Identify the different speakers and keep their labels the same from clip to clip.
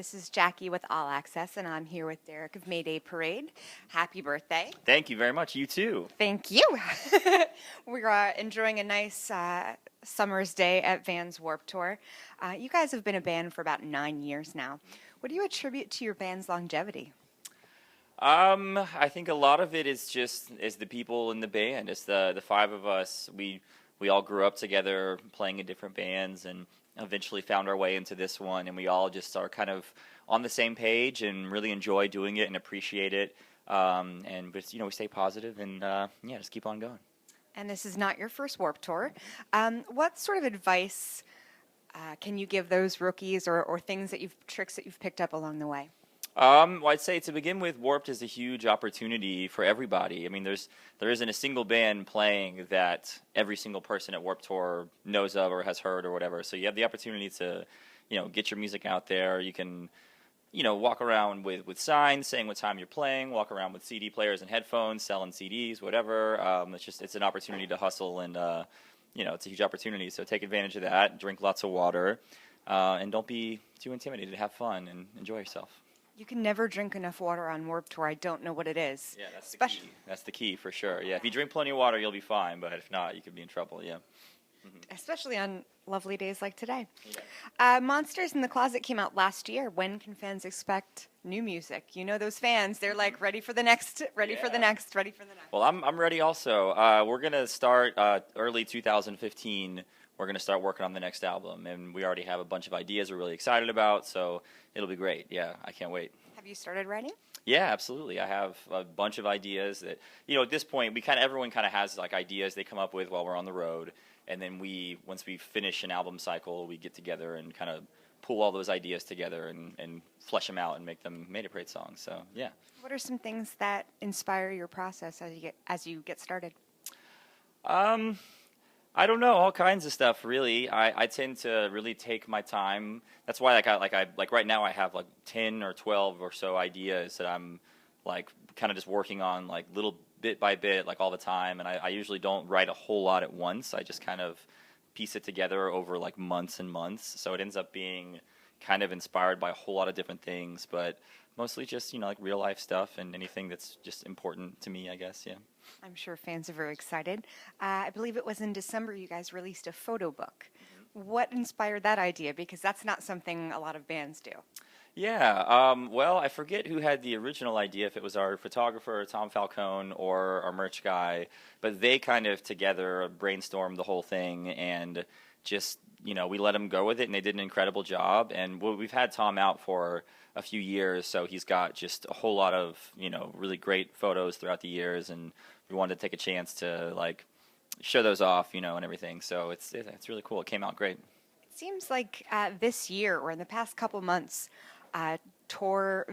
Speaker 1: This is Jackie with All Access, and I'm here with Derek of Mayday Parade. Happy birthday.
Speaker 2: Thank you very much. You too.
Speaker 1: Thank you. We're enjoying a nice summer's day at Vans Warped Tour. You guys have been a band for about 9 years now. What do you attribute to your band's longevity?
Speaker 2: I think a lot of it is the people in the band. It's the five of us. We all grew up together playing in different bands and eventually found our way into this one, and we all just are kind of on the same page and really enjoy doing it and appreciate it. But we stay positive and just keep on going.
Speaker 1: And this is not your first Warped Tour. What sort of advice can you give those rookies or tricks that you've picked up along the way?
Speaker 2: Well, I'd say to begin with, Warped is a huge opportunity for everybody. I mean, there isn't a single band playing that every single person at Warped Tour knows of or has heard or whatever. So you have the opportunity to, get your music out there. You can, walk around with signs saying what time you're playing, walk around with CD players and headphones, selling CDs, whatever. It's an opportunity to hustle, and it's a huge opportunity. So take advantage of that. Drink lots of water, and don't be too intimidated. Have fun and enjoy yourself.
Speaker 1: You can never drink enough water on Warped Tour. I don't know what it is.
Speaker 2: Yeah, that's the key. That's the key for sure. Yeah, if you drink plenty of water, you'll be fine. But if not, you could be in trouble. Yeah. Mm-hmm.
Speaker 1: Especially on lovely days like today.
Speaker 2: Yeah.
Speaker 1: Monsters in the Closet came out last year. When can fans expect new music? You know those fans. They're like ready for the next, ready for the next.
Speaker 2: Well, I'm ready also. We're going to start early 2015. We're going to start working on the next album, and we already have a bunch of ideas we're really excited about, so it'll be great. Yeah, I can't wait.
Speaker 1: Have you started writing?
Speaker 2: Yeah, absolutely. I have a bunch of ideas that, at this point, everyone kind of has like ideas they come up with while we're on the road, and then once we finish an album cycle, we get together and kind of pull all those ideas together and flesh them out and make them Mayday Parade songs. So, yeah.
Speaker 1: What are some things that inspire your process as you get started?
Speaker 2: I don't know, all kinds of stuff, really. I tend to really take my time. That's why right now I have like 10 or 12 or so ideas that I'm like kind of just working on like little bit by bit like all the time, and I usually don't write a whole lot at once. I just kind of piece it together over like months and months. So it ends up being kind of inspired by a whole lot of different things, but mostly just, like real life stuff and anything that's just important to me, I guess, yeah.
Speaker 1: I'm sure fans are very excited. I believe it was in December you guys released a photo book. Mm-hmm. What inspired that idea? Because that's not something a lot of bands do.
Speaker 2: Yeah, well, I forget who had the original idea, if it was our photographer, Tom Falcone, or our merch guy, but they kind of together brainstormed the whole thing and just, we let them go with it, and they did an incredible job. And we've had Tom out for a few years, so he's got just a whole lot of, really great photos throughout the years, and we wanted to take a chance to, like, show those off, and everything. So it's really cool. It came out great.
Speaker 1: It seems like this year or in the past couple months, tour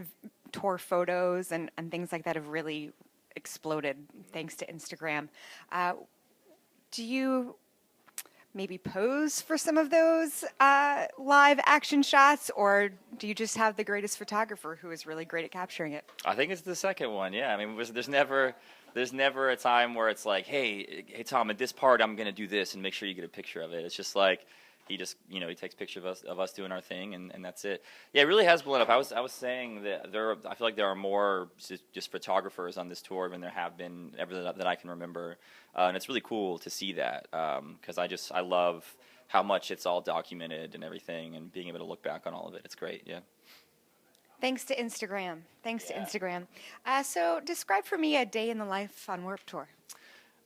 Speaker 1: photos and things like that have really exploded thanks to Instagram. Do you maybe pose for some of those live action shots, or do you just have the greatest photographer who is really great at capturing it?
Speaker 2: I think it's the second one, yeah. I mean, there's never a time where it's like, hey Tom, at this part I'm going to do this and make sure you get a picture of it. It's just like he takes pictures of us doing our thing, and that's it. Yeah, it really has blown up. I was saying that I feel like there are more just photographers on this tour than there have been ever that I can remember, and it's really cool to see that because I love how much it's all documented and everything, and being able to look back on all of it. It's great. Yeah.
Speaker 1: Thanks to Instagram. So describe for me a day in the life on Warped Tour.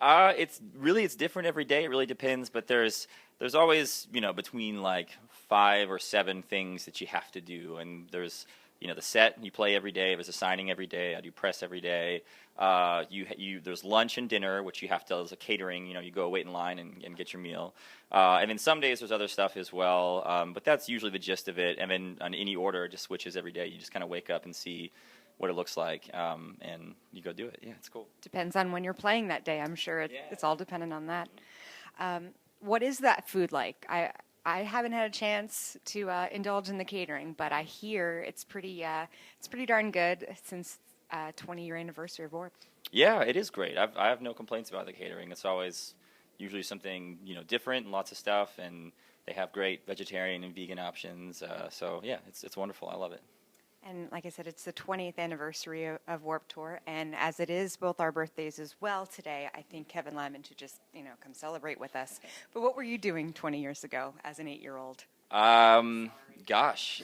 Speaker 2: It's different every day. It really depends, but there's always, between like 5 or 7 things that you have to do, and there's, the set you play every day. There's a signing every day. I do press every day. There's lunch and dinner, which you have to, as a catering, you go wait in line and get your meal. And then some days there's other stuff as well, but that's usually the gist of it. And then on any order, it just switches every day. You just kind of wake up and see what it looks like, and you go do it. Yeah, it's cool.
Speaker 1: Depends on when you're playing that day. I'm sure it's all dependent on that. What is that food like? I haven't had a chance to indulge in the catering, but I hear it's pretty darn good since 20-year anniversary of Warped.
Speaker 2: Yeah, it is great. I have no complaints about the catering. It's always usually something different and lots of stuff, and they have great vegetarian and vegan options. So yeah, it's wonderful. I love it.
Speaker 1: And like I said, it's the 20th anniversary of Warped Tour, and as it is both our birthdays as well today, I think Kevin Lyman should just, come celebrate with us. But what were you doing 20 years ago as an 8-year-old?
Speaker 2: Gosh,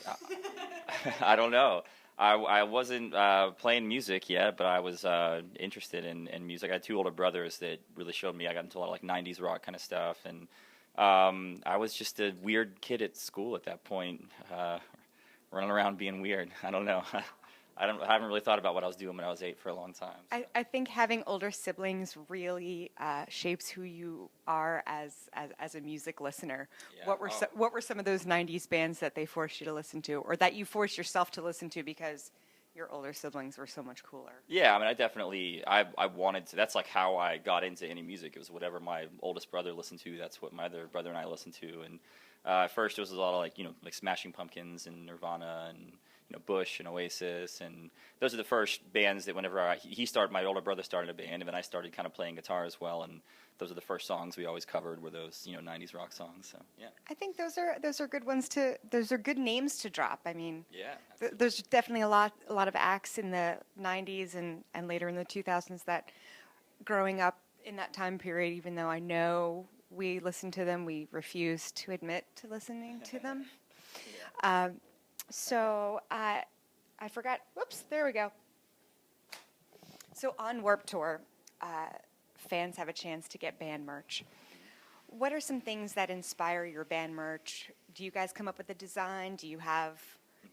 Speaker 2: I don't know. I wasn't playing music yet, but I was interested in music. I had 2 older brothers that really showed me. I got into a lot of like 90s rock kind of stuff, and I was just a weird kid at school at that point, running around being weird. I don't know. I haven't really thought about what I was doing when I was 8 for a long time.
Speaker 1: I think having older siblings really shapes who you are as a music listener.
Speaker 2: Yeah.
Speaker 1: What were some of those 90s bands that they forced you to listen to, or that you forced yourself to listen to because your older siblings were so much cooler?
Speaker 2: Yeah, I mean, I wanted to. That's like how I got into any music. It was whatever my oldest brother listened to. That's what my other brother and I listened to. And at first, it was a lot of like Smashing Pumpkins and Nirvana and Bush and Oasis, and those are the first bands that whenever my older brother started a band, and then I started kind of playing guitar as well, and those are the first songs we always covered were those 90s rock songs. So yeah,
Speaker 1: I think those are good ones those are good names to drop. I mean,
Speaker 2: yeah,
Speaker 1: there's definitely a lot of acts in the 90s and later in the 2000s that growing up in that time period, even though I know we listened to them, we refuse to admit to listening to them.
Speaker 2: Yeah.
Speaker 1: So I forgot. Whoops, there we go. So on Warped Tour, fans have a chance to get band merch. What are some things that inspire your band merch? Do you guys come up with a design? Do you have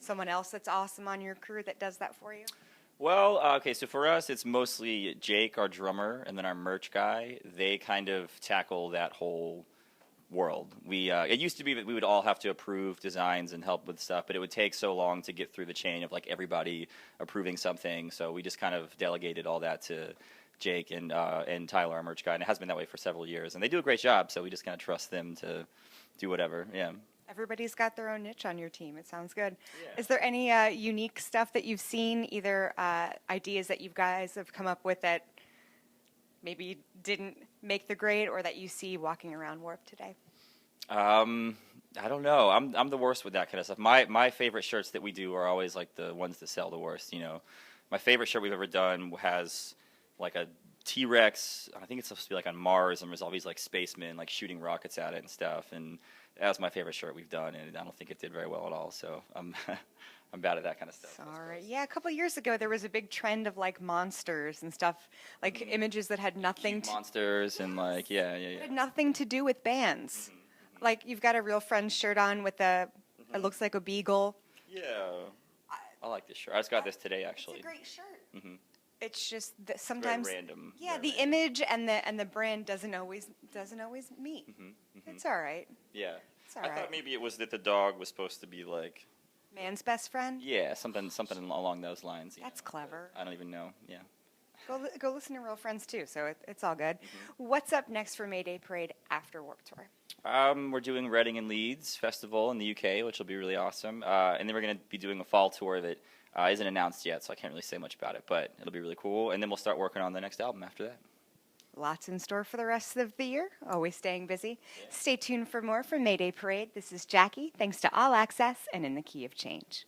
Speaker 1: someone else that's awesome on your crew that does that for you?
Speaker 2: Well, okay, so for us, it's mostly Jake, our drummer, and then our merch guy. They kind of tackle that whole world. It used to be that we would all have to approve designs and help with stuff, but it would take so long to get through the chain of like everybody approving something. So we just kind of delegated all that to Jake and Tyler, our merch guy, and it has been that way for several years. And they do a great job, so we just kind of trust them to do whatever. Yeah.
Speaker 1: Everybody's got their own niche on your team. It sounds good.
Speaker 2: Yeah.
Speaker 1: Is there any unique stuff that you've seen, either ideas that you guys have come up with that maybe didn't make the grade, or that you see walking around Warp today?
Speaker 2: I don't know. I'm the worst with that kind of stuff. My favorite shirts that we do are always like the ones that sell the worst. My favorite shirt we've ever done has like a T-Rex. I think it's supposed to be like on Mars, and there's all these like spacemen like shooting rockets at it and stuff. And that was my favorite shirt we've done, and I don't think it did very well at all. So I'm bad at that kind of stuff.
Speaker 1: Sorry. Yeah, a couple of years ago there was a big trend of like monsters and stuff, like images that had nothing
Speaker 2: Cute monsters and like yeah.
Speaker 1: had nothing to do with bands. Like you've got a Real Friends shirt on with it looks like a beagle.
Speaker 2: Yeah. I like this shirt. I just got this today actually.
Speaker 1: It's a great shirt.
Speaker 2: Mm-hmm.
Speaker 1: It's just that sometimes
Speaker 2: very random.
Speaker 1: Yeah,
Speaker 2: very
Speaker 1: the
Speaker 2: random.
Speaker 1: image and the brand doesn't always meet. It's all right.
Speaker 2: Yeah.
Speaker 1: It's all
Speaker 2: I
Speaker 1: right.
Speaker 2: thought maybe it was that the dog was supposed to be like
Speaker 1: Man's best friend.
Speaker 2: yeah, something along those lines.
Speaker 1: That's clever.
Speaker 2: I don't even know. Yeah.
Speaker 1: Go listen to Real Friends too. So it's all good. What's up next for Mayday Parade after Warped Tour?
Speaker 2: We're doing Reading and Leeds Festival in the UK, which will be really awesome. And then we're going to be doing a fall tour that isn't announced yet, so I can't really say much about it, but it'll be really cool. And then we'll start working on the next album after that.
Speaker 1: Lots in store for the rest of the year. Always staying busy. Yeah. Stay tuned for more from Mayday Parade. This is Jackie. Thanks to All Access and In the Key of Change.